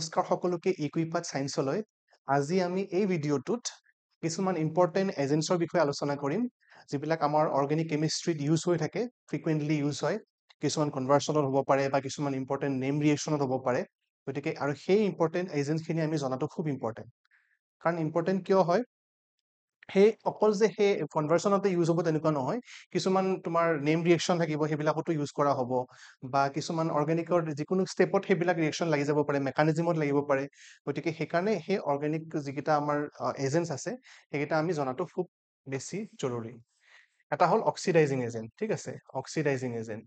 নমস্কাৰ সকলোকে ইকুইপাথ সায়েন্সলৈ আজি আমি এই ভিডিঅ'টোত কিছুমান ইম্পৰ্টেন্ট এজেন্টছৰ বিষয়ে আলোচনা কৰিম যিবিলাক আমাৰ অৰ্গেনিক কেমিষ্ট্ৰিত ইউজ হৈ থাকে ফ্ৰিকুৱেন্টলি ইউজ হয় কিছুমান কনভাৰ্সনত হ'ব পাৰে বা কিছুমান ইম্পৰ্টেন্ট নেম ৰিএকচনত হ'ব পাৰে গতিকে আৰু সেই ইম্পৰ্টেন্ট এজেন্টছখিনি আমি জনাটো খুব ইম্পৰ্টেন্ট কাৰণ ইম্পৰ্টেন্ট কিয় হয় সেই অকল যে সেই কনভাৰ্সনতে ইউজ হ'ব তেনেকুৱা নহয় কিছুমান তোমাৰ নেম ৰিএকচন থাকিব সেইবিলাকতো ইউজ কৰা হ'ব বা কিছুমান অৰ্গেনিকৰ যিকোনো ষ্টেপত সেইবিলাক ৰিএকচন লাগি যাব পাৰে মেকানিজমত লাগিব পাৰে গতিকে সেইকাৰণে সেই অৰ্গেনিক যিকেইটা আমাৰ এজেন্টছ আছে সেইকেইটা আমি জনাটো খুব বেছি জৰুৰী এটা হ'ল অক্সিডাইজিং এজেন্ট ঠিক আছে অক্সিডাইজিং এজেন্ট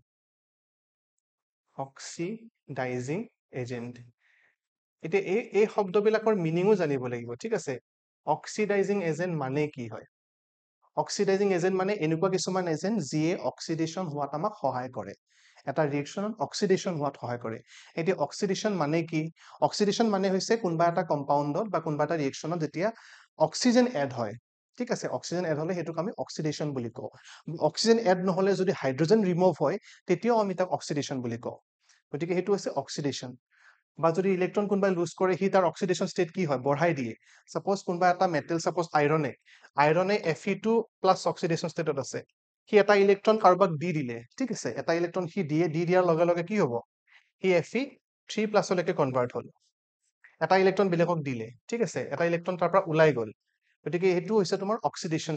এতিয়া এই শব্দবিলাকৰ মিনিঙো জানিব লাগিব ঠিক আছে অক্সিডাইজিং এজেন্ট মানে কি হয় অক্সিডাইজিং এজেন্ট মানে এনেকুৱা কিছুমান এজেন্ট যিয়ে অক্সিডেশ্যন হোৱাত আমাক সহায় কৰে এটা ৰিএকচনত অক্সিডেশ্যন হোৱাত সহায় কৰে এতিয়া অক্সিডেশ্যন মানে কি অক্সিডেশ্যন মানে হৈছে কোনোবা এটা কম্পাউণ্ডত বা কোনোবা এটা ৰিএকচনত যেতিয়া অক্সিজেন এড হয় ঠিক আছে অক্সিজেন এড হলে সেইটোক আমি অক্সিডেশ্যন বুলি কওঁ অক্সিজেন এড নহলে যদি হাইড্ৰোজেন ৰিমুভ হয় তেতিয়াও আমি তাক অক্সিডেশ্যন বুলি কওঁ গতিকে সেইটো হৈছে অক্সিডেশ্যন বা যদি ইলেক্ট্ৰন কোনোবাই লুজ কৰে সি তাৰ অক্সিডেশ্যন ষ্টেট কি হয় বঢ়াই দিয়ে সাপোজ কোনোবা এটা মেটেল সাপোজ আইৰনে Fe2+ অক্সিডেশ্যন ষ্টেটত আছে সি এটা ইলেক্ট্ৰন কাৰোবাক দি দিলে ঠিক আছে এটা ইলেক্ট্ৰন সি দি দিয়াৰ লগে লগে কি হ'ব সি Fe3+ লৈকে কনভাৰ্ট হ'ল এটা ইলেক্ট্ৰন বেলেগক দিলে ঠিক আছে এটা ইলেক্ট্ৰন তাৰ পৰা ওলাই গ'ল গতিকে এইটো হৈছে তোমাৰ অক্সিডেশ্যন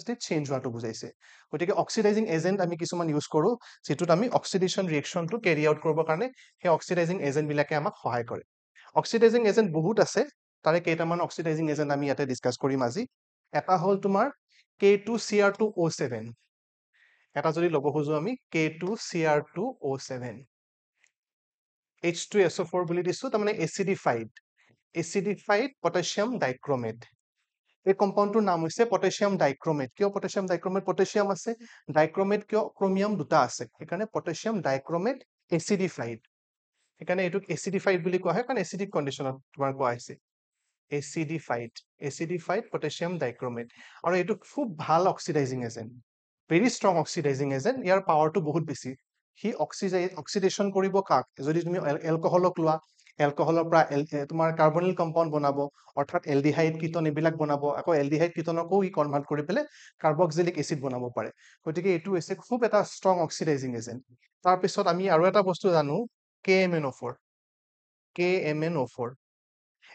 ষ্টেট চেঞ্জ হোৱাটো বুজাইছে গতিকে অক্সিডাইজিং এজেন্ট আমি কিছুমান ইউজ কৰো যেটোত আমি অক্সিডেশ্যন ৰিএকচনটো কেৰি আউট কৰিবৰ কাৰণে সেই অক্সিডাইজিং এজেন্ট বিলাকে আমাক সহায় কৰে অক্সিডাইজিং এজেন্ট বহুত আছে তাৰে কেইটামান অক্সিডাইজিং এজেন্ট আমি ইয়াতে ডিসকাস কৰিম আজি এটা হ'ল তোমাৰ K2Cr2O7 এটা যদি ল'ব খোজো আমি K2Cr2O7 H2SO4 বুলি দিছো তাৰমানে এচিডিফাইড পটাছিয়াম ডাইক্ৰোমেট এই কম্পাউণ্ডটোৰ নাম হৈছে পটাছিয়াম ডাইক্ৰোমেট কিয় পটাছিয়াম ডাইক্ৰোমেট পটাছিয়াম আছে ডাইক্ৰোমেট কিয় ক্ৰোমিয়াম দুটা আছে সেইকাৰণে পটাছিয়াম ডাইক্ৰোমেট এচিডিফাইড সেইকাৰণে এইটোক এচিডিফাইড বুলি কোৱা হয় কাৰণ এচিডিক কণ্ডিশ্যনত তোমাৰ কোৱা হৈছে এচিডিফাইড পটাছিয়াম ডাইক্ৰোমেট আৰু এইটো খুব ভাল oxidising agent very strong oxidising agent ইয়াৰ পাৱাৰটো বহুত বেছি সি অক্সিডেশ্যন কৰিব কাক যদি তুমি এলকহলক লোৱা এলকহলৰ পৰা তোমাৰ কাৰ্বনিল কম্পাউণ্ড বনাব অৰ্থাৎ এলডিহাইড কিটন এইবিলাক বনাব আকৌ এলডিহাইড কিটনকো ই কনভাৰ্ট কৰি পেলাই কাৰ্বক্সিলিক এচিড বনাব পাৰে গতিকে এইটো হৈছে খুব এটা ষ্ট্ৰং অক্সিডাইজিং এজেন্ট তাৰপিছত আমি আৰু এটা বস্তু জানো KMnO4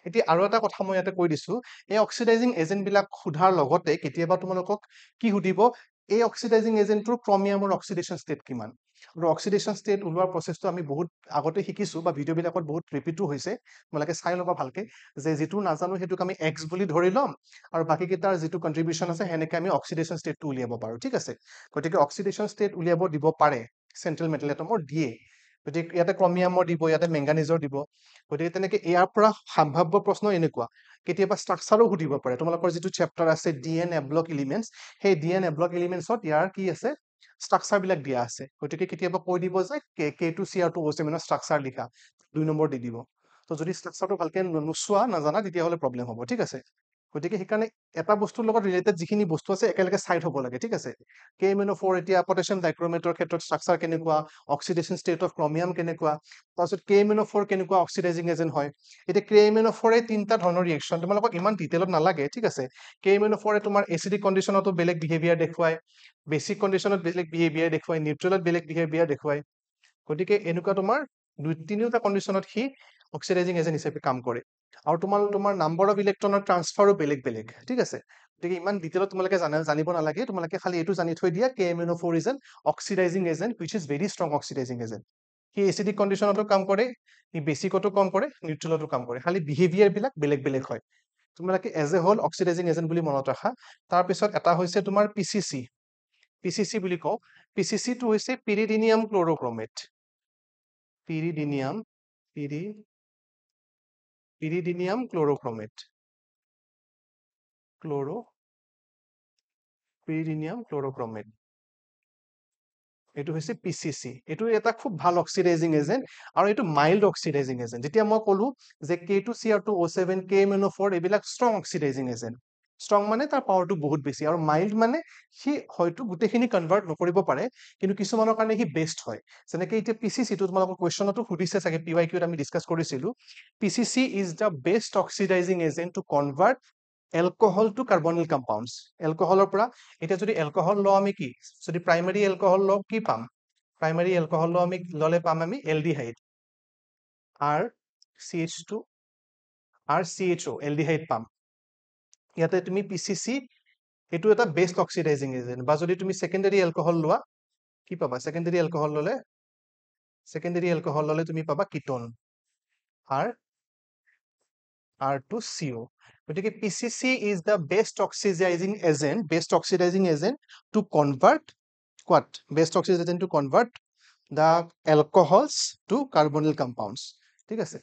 এতিয়া আৰু এটা কথা মই ইয়াতে কৈ দিছো এই অক্সিডাইজিং এজেন্ট বিলাক সোধাৰ লগতে কেতিয়াবা তোমালোকক কি সুধিব এই অক্সিডাইজিং এজেন্টৰ ক্ৰোমিয়ামৰ অক্সিডেশ্যন ষ্টেট কিমান আৰু অক্সিডেশ্যন ষ্টেট ওলোৱাৰ প্ৰচেছটো আমি বহুত আগতে শিকিছো বা ভিডিঅ' বিলাকত বহুত ৰিপিটো হৈছে তোমালোকে চাই ল'বা ভালকে যে যিটো নাজানো সেইটোক আমি X বুলি ধৰি ল'ম আৰু বাকী কেইটাৰ যিটো কন্ট্ৰিবিউশন আছে সেনেকে আমি অক্সিডেশ্যন ষ্টেটটো উলিয়াব পাৰো ঠিক আছে গতিকে অক্সিডেশ্যন ষ্টেট উলিয়াব দিব পাৰে চেন্ট্ৰেল মেটেল এটমৰ দিয়ে গতিকে ইয়াতে ক্ৰোমিয়ামৰ দিব ইয়াতে মেংগানিজৰ দিব গতিকে তেনেকে ইয়াৰ পৰা সম্ভাৱ্য প্ৰশ্ন এনেকুৱা কেতিয়াবা ষ্ট্ৰাকচাৰো সুধিব পাৰে তোমালোকৰ যিটো চেপ্টাৰ আছে ডিএন এব্লক এলিমেন্টছ সেই ডিএন এব্লক এলিমেন্টছত ইয়াৰ কি আছে ষ্ট্ৰাকচাৰ বিলাক দিয়া আছে গতিকে কেতিয়াবা কৈ দিব যে K2Cr2O7 ৰ ষ্ট্ৰাকচাৰ লিখা 2 নম্বৰ দি দিব তো যদি ষ্ট্ৰাকচাৰটো ভালকে নোচোৱা নাজানা তেতিয়াহ'লে প্ৰব্লেম হ'ব ঠিক আছে গতিকে সেইকাৰণে এটা বস্তুৰ লগত ৰিলেটেড যিখিনি বস্তু আছে একেলগে চাই থ'ব লাগে ঠিক আছে KMnO4 এতিয়া পটাছিয়াম ডাইক্ৰোমেটৰ ক্ষেত্ৰত ষ্ট্ৰাকচাৰ কেনেকুৱা অক্সিডেশ্যন ষ্টেট অফ ক্ৰোমিয়াম কেনেকুৱা তাৰপিছত KMnO4 কেনেকুৱা অক্সিডাইজিং এজেন্ট হয় এতিয়া KMnO4 তিনিটা ধৰণৰ ৰিএকচন তোমালোকক ইমান ডিটেইলত নালাগে ঠিক আছে KMnO4 তোমাৰ এচিডিক কণ্ডিশ্যনতো বেলেগ বিহেভিয়াৰ দেখুৱায় বেসিক কণ্ডিশ্যনত বেলেগ বিহেভিয়াৰ দেখুৱায় নিউট্ৰেলত বেলেগ বিহেভিয়াৰ দেখুৱায় গতিকে এনেকুৱা তোমাৰ তিনিটা কণ্ডিশ্যনত সি অক্সিডাইজিং এজেন্ট হিচাপে কাম কৰে আৰু তোমাৰ নাম্বাৰ অফ ইলেক্ট্ৰনৰ ট্ৰান্সফাৰো বেলেগ বেলেগ ঠিক আছে গতিকে ইমান ডিটেইলত তোমালোকে জানিব নালাগে তোমালোকে খালি এইটো জানি থৈ দিয়া KMnO4 is an oxidizing agent which is very strong oxidising agent সি এচিডিক কণ্ডিশ্যনতো কাম কৰে সি বেসিকতো কাম কৰে নিউট্ৰেলতো কাম কৰে খালি বিহেভিয়াৰ বিলাক বেলেগ বেলেগ হয় তোমালোকে as a whole oxidising agent বুলি মনত ৰাখা তাৰপিছত এটা হৈছে তোমাৰ PCC বুলি কওঁ PCC টো হৈছে পিৰিডিনিয়াম ক্লৰোক্ৰোমেট পিৰিডিনিয়াম ক্লৰোক্ৰোমেট এইটো হৈছে PCC এইটো এটা খুব ভাল অক্সিডাইজিং এজেন্ট আৰু এইটো মাইল্ড অক্সিডাইজিং এজেন্ট যেতিয়া মই ক'লো যে K2Cr2O7 KMnO4 এইবিলাক ষ্ট্ৰং অক্সিডাইজিং এজেন্ট ষ্ট্ৰং মানে তাৰ পাৱাৰটো বহুত বেছি, আৰু মাইল্ড মানে সি হয়তো গোটেইখিনি কনভাৰ্ট নকৰিব পাৰে, কিন্তু কিছুমানৰ কাৰণে সি বেষ্ট হয়। যেনেকে এতিয়া পিচিচিটো তোমালোকৰ কুৱেশ্যনতো সুধিছে চাগে, PYQত আমি ডিছকাছ কৰিছিলো। PCC is the best oxidizing agent to convert alcohol to carbonyl compounds. এলকহলৰ পৰা এতিয়া যদি এলকহল লওঁ আমি কি, যদি প্ৰাইমাৰী এলকহল লওঁ কি পাম? প্ৰাইমাৰী এলকহল আমি ললে পাম আমি এলডিহাইড, RCH2 RCHO, এলডিহাইড পাম। ইয়াতে তুমি পিচিচি এইটো এটা বেষ্ট অক্সিডাইজিং এজেন্ট। বা যদি তুমি সেকেন্ডাৰী এলকহল লোৱা কি পাবা? সেকেন্ডাৰী এলকহল ললে তুমি পাবা কিটোন, R2CO। গতিকে Pichichi is the best oxidizing agent to convert what? Best oxidizing agent to convert the alcohols to carbonyl compounds। ঠিক আছে,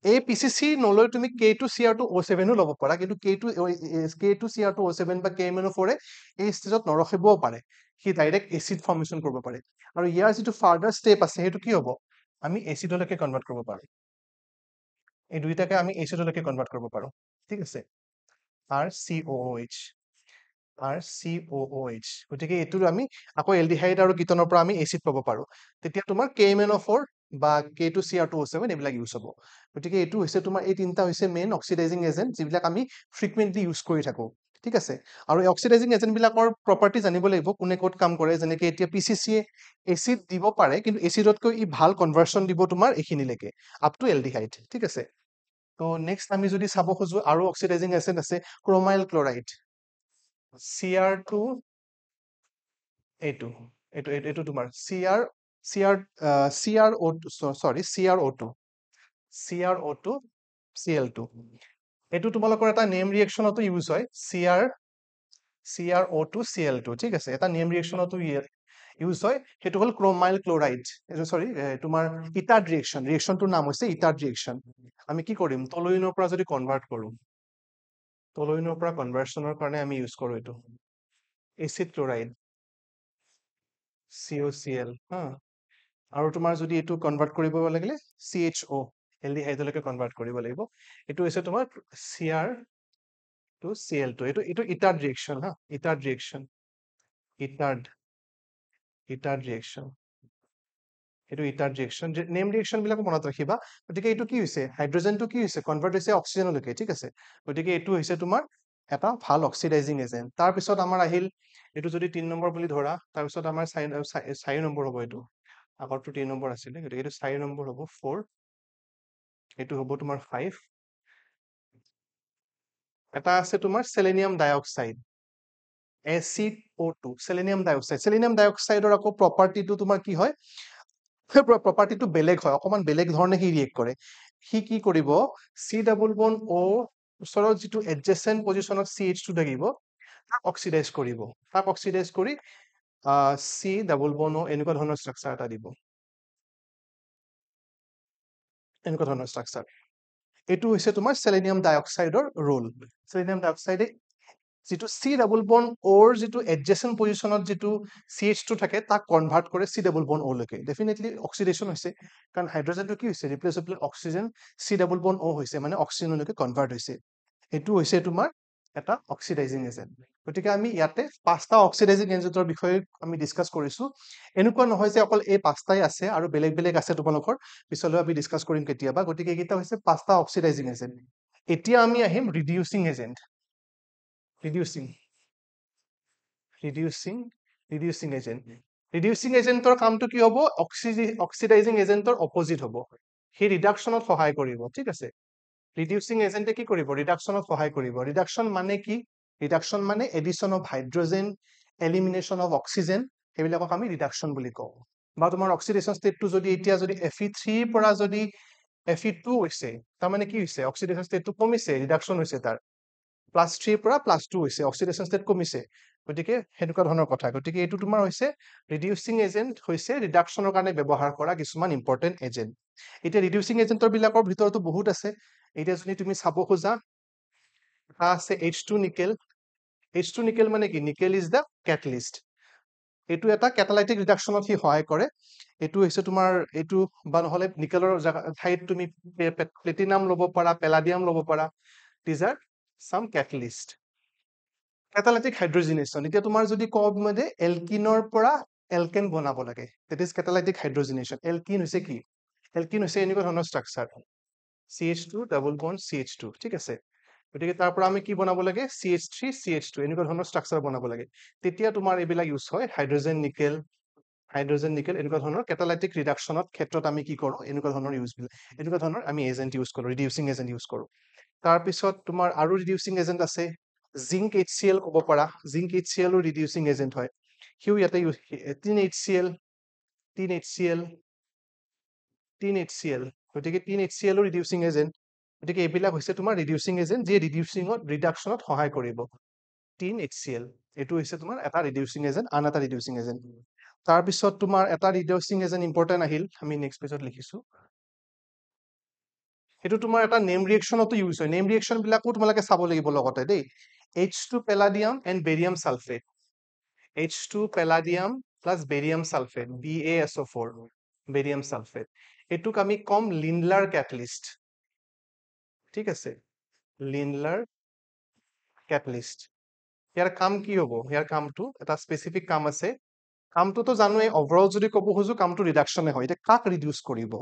এই পিচিচি নলৈ তুমি K2Cr2O7 ল'ব পাৰা, কিন্তু K2Cr2O7 বা KMnO4 এই ষ্টেজত নৰখিবও পাৰে, সি ডাইৰেক্ট এচিড ফৰ্মেশ্যন কৰিব পাৰে। আৰু ইয়াৰ যিটো ফাৰ্দাৰ ষ্টেপ আছে সেইটো কি হ'ব? আমি এচিডলৈকে কনভাৰ্ট কৰিব পাৰো, এই দুইটাকে আমি এচিডলৈকে কনভাৰ্ট কৰিব পাৰো। ঠিক আছে, RCOOH, গতিকে এইটো আমি আকৌ এলডিহাইড আৰু কিটনৰ পৰা আমি এচিড পাব পাৰো। তেতিয়া তোমাৰ KMnO4 বা K2Cr2O7 এইবিলাক ইউজ হ'ব। গতিকে এইটো হৈছে তোমাৰ, এই তিনিটা হৈছে মেইন অক্সিডাইজিং এজেন্ট যিবিলাক আমি ফ্ৰিকুৱেণ্টলি ইউজ কৰি থাকো। ঠিক আছে, আৰু এই অক্সিডাইজিং এজেন্ট বিলাকৰ প্ৰপাৰ্টি জানিব লাগিব, কোনে ক'ত কাম কৰে। যেনেকে এতিয়া পিচিচিয়ে এচিড দিব পাৰে, কিন্তু এচিডতকৈ ই ভাল কনভাৰ্সন দিব তোমাৰ এইখিনিলৈকে, আপ টু এলডিহাইড। ঠিক আছে, তো নেক্সট আমি যদি চাব খোজো আৰু অক্সিডাইজিং এজেন্ট আছে ক্ৰোমাইল ক্লৰাইড, CR2, এইটো এইটো এইটো তোমাৰ CrO2, Cl2। এইটো তোমালোকৰ এটা নেম ৰিয়েকশ্যনতো ইউজ হয়, CrO2Cl2। ঠিক আছে, এটা নেম ৰিয়েকশ্যনতো ইউজ হয়, সেইটো হ'ল ক্ৰোমাইল ক্লৰাইড। এইটো সৰি তোমাৰ ইটাৰ্ড ৰিয়েকশ্যন, ৰিয়েকশ্যনটোৰ নাম হৈছে ইটাৰ্ড ৰিয়েকশ্যন। আমি কি কৰিম, টলুইনৰ পৰা যদি কনভাৰ্ট কৰো, টলুইনৰ পৰা কনভাৰ্সনৰ কাৰণে আমি ইউজ কৰো এইটো এচিড ক্লৰাইড COCl হা। আৰু তোমাৰ যদি এইটো কনভাৰ্ট কৰিব লাগিলে CHO, এলডিহাইডলৈকে কনভাৰ্ট কৰিব লাগিব। এইটো হৈছে তোমাৰ Cr2Cl2। এইটো ইটাৰ্ড ৰিয়েকশ্যন হা, ইটাৰ্ড ৰিয়েকশ্যন, ইটাৰ্ড ৰিয়েকশ্যন, এইটো ইটাৰ্ড ৰিয়েকশ্যন। নেম ৰিয়েকশ্যন বিলাক মনত ৰাখিবা। গতিকে এইটো কি হৈছে, হাইড্ৰজেনটো কি হৈছে, কনভাৰ্ট হৈছে অক্সিজেনলৈকে। ঠিক আছে, গতিকে এইটো হৈছে তোমাৰ এটা ভাল অক্সিডাইজিং এজেন্ট। তাৰপিছত আমাৰ আহিল, এইটো যদি 3 নম্বৰ বুলি ধৰা, তাৰপিছত আমাৰ 4 নম্বৰ হ'ব। এইটো আগৰটো 3 নম্বৰ আছিলে, গতিকে এইটো 4 নম্বৰ হ'ব, 4। এইটো হ'ব তোমাৰ 5। এটা আছে তোমাৰ selenium dioxide, SiO2, selenium dioxide. Selenium ডাইঅক্সাইডৰ আকৌ প্ৰপাৰ্টিটো তোমাৰ কি হয়, প্ৰপাৰ্টিটো বেলেগ হয়, অকমান বেলেগ ধৰণে সি ৰিয়েক্ট কৰে। সি কি কৰিব, C++O ওচৰত যিটো এডজেচেন্ট পজিচনত CH2 থাকিব, তাক অক্সিডাইজ কৰিব, কৰি C++O এনেকুৱা ধৰণৰ ষ্ট্ৰাকচাৰ এটা দিব, এনেকুৱা ধৰণৰ ষ্ট্ৰাকচাৰ। এইটো হৈছে তোমাৰ সেলেনিয়াম ডাইঅক্সাইডৰ ৰোল। সেলেনিয়াম ডাইঅক্সাইডে যিটো C++Oৰ যিটো এডজেচেন্ট পজিচনত যিটো CH2 থাকে তাক কনভাৰ্ট কৰে C++O লৈকে। ডেফিনেটলি অক্সিডেশ্যন হৈছে, কাৰণ হাইড্ৰজেনটো কি হৈছে, ৰিপ্লেচ হৈ পেলাই অক্সিজেন C++O হৈছে, মানে অক্সিজেনলৈকে কনভাৰ্ট হৈছে। এইটো হৈছে তোমাৰ এটা অক্সিডাইজিং এজেন্ট। গতিকে আমি ইয়াতে 5টা অক্সিডাইজিং এজেন্টৰ বিষয়ে আমি ডিছকাছ কৰিছো। এনেকুৱা নহয় যে অকল এই 5টাই আছে, আৰু বেলেগ বেলেগ আছে তোমালোকৰ, পিছলৈ আমি ডিছকাছ কৰিম কেতিয়াবা। গতিকে এইকেইটা হৈছে 5টা অক্সিডাইজিং এজেন্ট। এতিয়া আমি আহিম ৰিডিউসিং এজেন্ট। ৰিডিউসিং এজেন্টৰ কামটো কি হ'ব, অক্সিডাইজিং এজেন্টৰ অপজিট হ'ব, সি ৰিডাকশ্যনত সহায় কৰিব। ঠিক আছে, ৰিডিউসিং এজেন্টে কি কৰিব, ৰিডাকশ্যনত সহায় কৰিব। ৰিডাকশ্যন মানে কি, ৰিডাকশ্যন মানে addition of hydrogen, elimination of oxygen, সেইবিলাকক আমি ৰিডাকশ্যন বুলি কওঁ। বা তোমাৰ অক্সিডেশ্যন ষ্টেটটো যদি এতিয়া যদি Fe3 পৰা যদি Fe2 হৈছে, তাৰমানে কি হৈছে, অক্সিডেশ্যন ষ্টেটটো কমিছে, ৰিডাকশ্যন হৈছে তাৰ। +3 পৰা +2 হৈছে, অক্সিডেশ্যন ষ্টেট কমিছে। গতিকে সেনেকুৱা ধৰণৰ কথা। গতিকে এইটো তোমাৰ হৈছে ৰিডিউসিং এজেন্ট, হৈছে ৰিডাকশ্যনৰ কাৰণে ব্যৱহাৰ কৰা কিছুমান ইম্পৰ্টেন্ট এজেন্ট। এতিয়া ৰিডিউসিং এজেন্টৰ বিলাকৰ ভিতৰতো বহুত আছে। এতিয়া যদি তুমি চাব খোজা, এটা আছে H2 নিকেল। H2 নিকেল মানে কি, নিকেল ইজ দ্য কেটালিষ্ট। এইটো এটা কেটালাইটিক ৰিডাকশ্যনত সি সহায় কৰে। এইটো হৈছে তোমাৰ, এইটো বা নহলে নিকেলৰ ঠাইত তুমি প্লেটিনাম ল'ব পাৰা, পেলাডিয়াম ল'ব পাৰা। These are some catalyst। Catalytic hydrogenation এতিয়া তোমাৰ যদি কওঁ মানে এলকিনৰ পৰা এলকেন বনাব লাগে দ্যাট ইজ কেটালাইটিক হাইড্ৰজিনেশ্যন এলকিন হৈছে কি এলকিন হৈছে এনেকুৱা ধৰণৰ structure CH2 double bond CH2 ঠিক আছে গতিকে তাৰ পৰা আমি কি বনাব লাগে CH3 CH2 এনেকুৱা ধৰণৰ ষ্ট্ৰাকচাৰ বনাব লাগে তেতিয়া তোমাৰ এইবিলাক ইউজ হয় হাইড্ৰজেন নিকেল এনেকুৱা ধৰণৰ কেটালাইটিক ৰিডাকশ্যনত ক্ষেত্ৰত আমি কি কৰোঁ এনেকুৱা ধৰণৰ এনেকুৱা ধৰণৰ আমি এজেন্ট ইউজ কৰোঁ ৰিডিউচিং এজেন্ট ইউজ কৰোঁ তাৰপিছত তোমাৰ আৰু ৰিডিউচিং এজেন্ট আছে জিংক HCl ক'ব পাৰা জিংক HCl ও ৰিডিউচিং এজেন্ট হয় সিও ইয়াতে টিন HCl গতিকে টিন HCl ও ৰিডিউচিং এজেন্ট গতিকে এইবিলাক হৈছে তোমাৰ ৰিডিউচিং এজেন্ট যিয়ে ৰিডাকশ্যনত সহায় কৰিব টিন HCl এইটো হৈছে তোমাৰ এটা ৰিডিউচিং এজেন্ট আন এটা ৰিডিউচিং এজেন্ট তাৰপিছত তোমাৰ এটা ৰিডিউচিং এজেন্ট ইম্পৰ্টেন্ট আহিল আমি নেক্সট পেজত লিখিছো সেইটো তোমাৰ এটা নেম ৰিয়েকশ্যনতো ইউজ হয় নেম ৰিয়েকশ্যন বিলাকো তোমালোকে চাব লাগিব লগতে দেই H2 palladium and barium sulfate H2 palladium plus barium sulfate BaSO4 barium sulfate এটুক আমি কম লিন্ডলাৰ ক্যাটালিস্ট ঠিক আছে লিন্ডলাৰ ক্যাটালিস্ট ইয়াৰ কাম কি হ'ব ইয়াৰ কামটো এটা স্পেসিফিক কাম আছে কামটোতো জানোৱে ওভাৰঅল যদি ক'ব খুজো কামটো ৰিডাকশ্যনে হয় এটা কাক ৰিডিউস কৰিব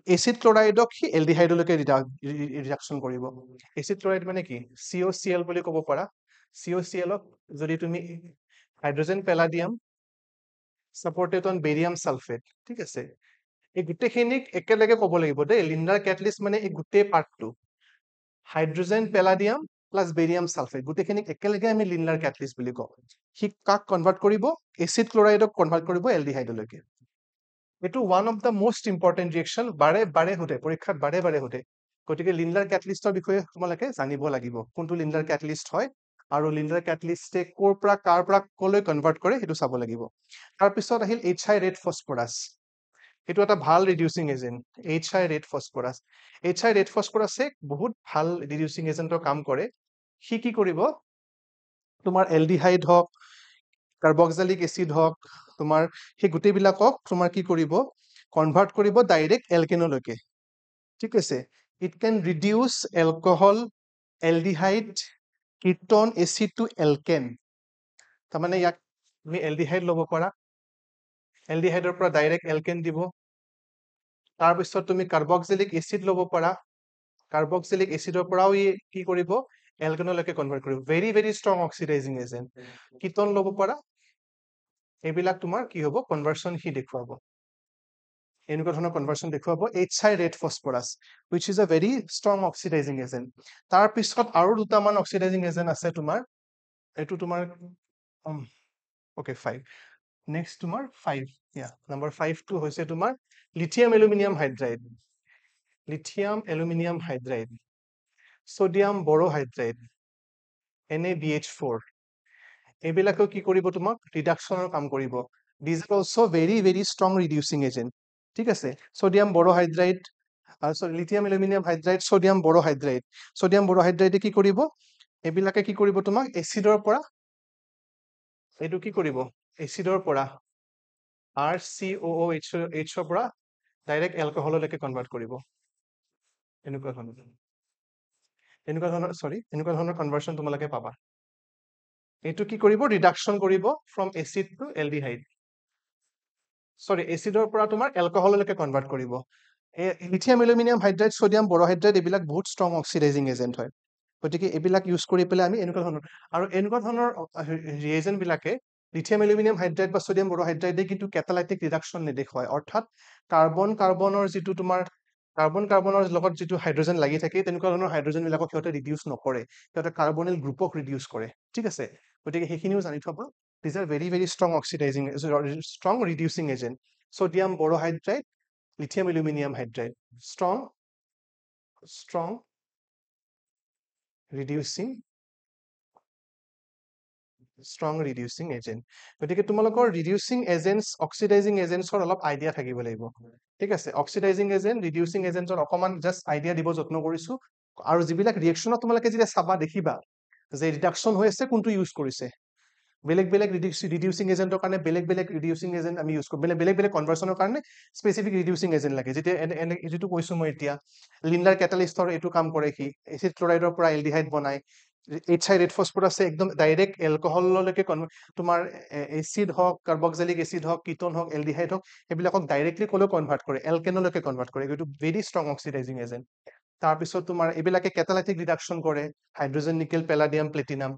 এসিড ক্লোৰাইডক সি এলডিহাইডলৈকে ৰিডাকশ্যন কৰিব এসিড ক্লোৰাইড মানে কি COCl বুলি ক'ব পাৰা COCl ক যদি তুমি hydrogen palladium supported on barium sulphate ঠিক আছে এই গোটেইখিনিক একেলগে ক'ব লাগিব দেই লিন্ডাৰ ক্যাটালিস্ট মানে এই গোটেই পাৰ্টটো hydrogen palladium plus barium sulphate গোটেইখিনিক একেলগে আমি লিন্ডাৰ ক্যাটালিস্ট বুলি কওঁ সি কাক কনভাৰ্ট কৰিব এসিড ক্লোৰাইডক কনভাৰ্ট কৰিব এলডিহাইডলৈকে এইটো one of the most important reaction বাৰে সোধে পৰীক্ষাত বাৰে সোধে গতিকে লিন্ডাৰ ক্যাটালিস্টৰ বিষয়ে তোমালোকে জানিব লাগিব কোনটো লিন্ডাৰ ক্যাটালিস্ট হয় আৰু লিন্ডাৰ ক্যাটালিস্টে কৰ পৰা কাৰ পৰা কলৈ কনভাৰ্ট কৰে সেইটো চাব লাগিব তাৰপিছত আহিল HI ৰেড ফসফৰাছ এইটো এটা ভাল reducing agent HI red phosphorus HI red ফসফৰাছে বহুত ভাল ৰিডিউচিং এজেন্টৰ কাম কৰে সি কি কৰিব তোমাৰ এলডিহাইড হওক কাৰ্বক্সিলিক এসিড হওক তোমাৰ সেই গোটেইবিলাকক তোমাৰ কি কৰিব কনভাৰ্ট কৰিব ডাইৰেক্ট এলকেনলৈকে ঠিক আছে it can reduce alcohol aldehyde ketone acid to alkane তাৰমানে ইয়াক তুমি এলডিহাইড ল'ব পাৰা এলডিহাইডৰ পৰা ডাইৰেক্ট এলকেন দিব তাৰপিছত তুমি কাৰ্বক্সিলিক এসিড ল'ব পাৰা কাৰ্বক্সিলিক এসিডৰ পৰাও ই কি কৰিব এলকেনলৈকে কনভাৰ্ট কৰিব very strong oxidising agent ketone ল'ব পাৰা এইবিলাক তোমাৰ কি হ'ব কনভাৰ্সন হি দেখুৱাব এনেকুৱা ধৰণৰ কনভাৰ্সন দেখুৱাব HI red phosphorus which is a very strong oxidizing agent তাৰ পিছত আৰু দুটামান অক্সিডাইজিং এজেন্ট আছে তোমাৰ এইটো তোমাৰ ওকে 5 নেক্সট তোমাৰ 5 ইয়া নাম্বাৰ 5 টো হৈছে তোমাৰ lithium aluminium hydride sodium borohydride NaBH4 এইবিলাকে কি কৰিব তোমাক ৰিডাকশ্যনৰ কাম কৰিব this are also very strong reducing agent ঠিক আছে sodium borohydride lithium aluminium hydride sodium বৰোহাইড্ৰাইডে কি কৰিব এইবিলাকে কি কৰিব তোমাক এসিডৰ পৰা এইটো কি কৰিব এসিডৰ পৰা RCOOH ৰ পৰা ডাইৰেক্ট এলকহললৈকে কনভাৰ্ট কৰিব এনেকুৱা ধৰণৰ কনভাৰ্সন তোমালোকে পাবা এইটো কি কৰিব ৰিডাকশ্যন কৰিব ফ্ৰম এসিড টু এলডিহাইড এসিডৰ পৰা তোমাৰ এলকহললৈকে কনভাৰ্ট কৰিব লিথিয়াম এলুমিনিয়াম হাইড্ৰাইড সোডিয়াম বৰোহাইড্ৰাইড এইবিলাক বহুত ষ্ট্ৰং অক্সিডাইজিং এজেন্ট হয় গতিকে এইবিলাক ইউজ কৰি পেলাই আমি এনেকুৱা ধৰণৰ ৰিয়েজেন্ট বিলাকে লিথিয়াম এলুমিনিয়াম হাইড্ৰাইড বা সোডিয়াম বৰোহাইড্ৰাইডে কিন্তু কেটালাইটিক ৰিডাকশ্যন নেদেখুৱায় অৰ্থাৎ কাৰ্বনৰ যিটো তোমাৰ কাৰ্বনৰ লগত যিটো হাইড্ৰোজেন লাগি থাকে তেনেকুৱা ধৰণৰ হাইড্ৰোজেন বিলাকক সিহঁতে ৰিডিউস নকৰে সিহঁতে কাৰ্বনিল গ্ৰুপক ৰিডিউস কৰে ঠিক আছে গতিকে সেইখিনিও জানি থব this are very strong oxidizing strong reducing agent sodium borohydride lithium aluminium hydride strong reducing agent গতিকে তোমালোকৰ ৰিডিউচিং এজেন্টস অক্সিডাইজিং এজেন্টছৰ অলপ আইডিয়া থাকিব লাগিব ঠিক আছে অক্সিডাইজিং এজেন্ট ৰিডিউচিং এজেন্টৰ অকমান জাস্ট আইডিয়া দিব যত্ন কৰিছো আৰু যিবিলাক ৰিয়েকশ্যনত তোমালোকে যেতিয়া চাবা দেখিবা যে ৰিডাকশ্যন হৈ আছে কোনটো ইউজ কৰিছে বেলেগ ৰিডিউচিং এজেন্টৰ কাৰণে বেলেগ ৰিডিউচিং এজেন্ট আমি ইউজ কৰো বেলেগ কনভাৰ্সনৰ কাৰণে স্পেসিফিক ৰিডিউচিং এজেন্ট লাগে যেতিয়া যিটো কৈছো মই এতিয়া লিন্ডাৰ ক্যাটালিস্টৰ এইটো কাম কৰে কি এসিড ক্লোৰাইডৰ পৰা এলডিহাইড বনায় HI ৰেড ফচফৰাছে একদম ডাইৰেক্ট এলকহললৈকে তোমাৰ এচিড হওক কাৰ্বক্সিলিক এচিড হওক কিটোন হওক এলডিহাইড হওক সেইবিলাকক ডাইৰেক্টলি ক'লৈ কনভাৰ্ট কৰে এলকেনলৈকে কনভাৰ্ট কৰে এইটো ভেৰি ষ্ট্ৰং অক্সিডাইজিং এজেন্ট তাৰপিছত তোমাৰ এইবিলাকে কেটালাইটিক ৰিডাকশ্যন কৰে হাইড্ৰজেন নিকেল পেলাডিয়াম প্লেটিনাম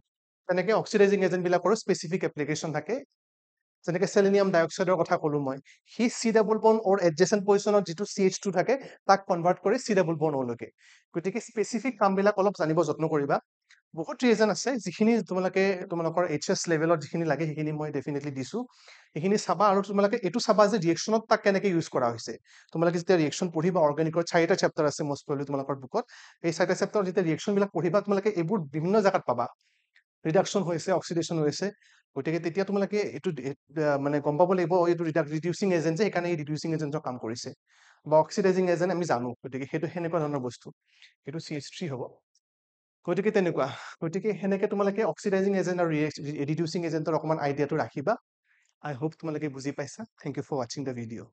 তেনেকে অক্সিডাইজিং এজেন্ট বিলাকৰো স্পেচিফিক এপ্লিকেশ্যন থাকে যেনেকে চেলেনিয়াম ডাইঅক্সাইডৰ কথা ক'লো মই সি চি ডাবল বন অৰ এডজেচেন্ট পজিশ্যনত যিটো CH2 থাকে তাক কনভাৰ্ট কৰি চি ডাবল বন অলৈকে গতিকে স্পেচিফিক কামবিলাক অলপ জানিব যত্ন কৰিবা বহুত ৰিজন আছে যিখিনি তোমালোকৰ HS লেভেলত যিখিনি লাগে সেইখিনি মই ডেফিনেটলি দিছো সেইখিনি চাবা আৰু তোমালোকে এইটো চাবা যে ৰিয়েকশ্যনত তাক কেনেকে ইউজ কৰা হৈছে তোমালোকে যেতিয়া ৰিয়েকশ্যন পঢ়িবা অৰ্গেনিকৰ 4টা চেপ্টাৰ আছে মষ্ট প্ৰবলি তোমালোকৰ বুকত এই 4টা চেপ্টাৰ যেতিয়া ৰিয়েকশ্যন বিলাক পঢ়িবা তোমালোকে এইবোৰ বিভিন্ন জায়গাত পাবা ৰিডাকশ্যন হৈছে অক্সিডেশ্যন হৈছে গতিকে তেতিয়া তোমালোকে এইটো মানে গম পাব লাগিব এইটো ৰিডিউচিং এজেন্ট যে সেইকাৰণে এই ৰিডিউচিং এজেন্টৰ কাম কৰিছে বা অক্সিডাইজিং এজেন্ট আমি জানো গতিকে সেইটো সেনেকুৱা ধৰণৰ বস্তু সেইটো CH3 হ'ব গতিকে তেনেকুৱা গতিকে সেনেকে তোমালোকে অক্সিডাইজিং এজেন্ট আৰু ৰিডিউচিং এজেন্টৰ অকমান আইডিয়াটো ৰাখিবা আই হোপ তোমালোকে বুজি পাইছা থেংক ইউ ফৰ ৱাচিং দ্য ভিডিঅ'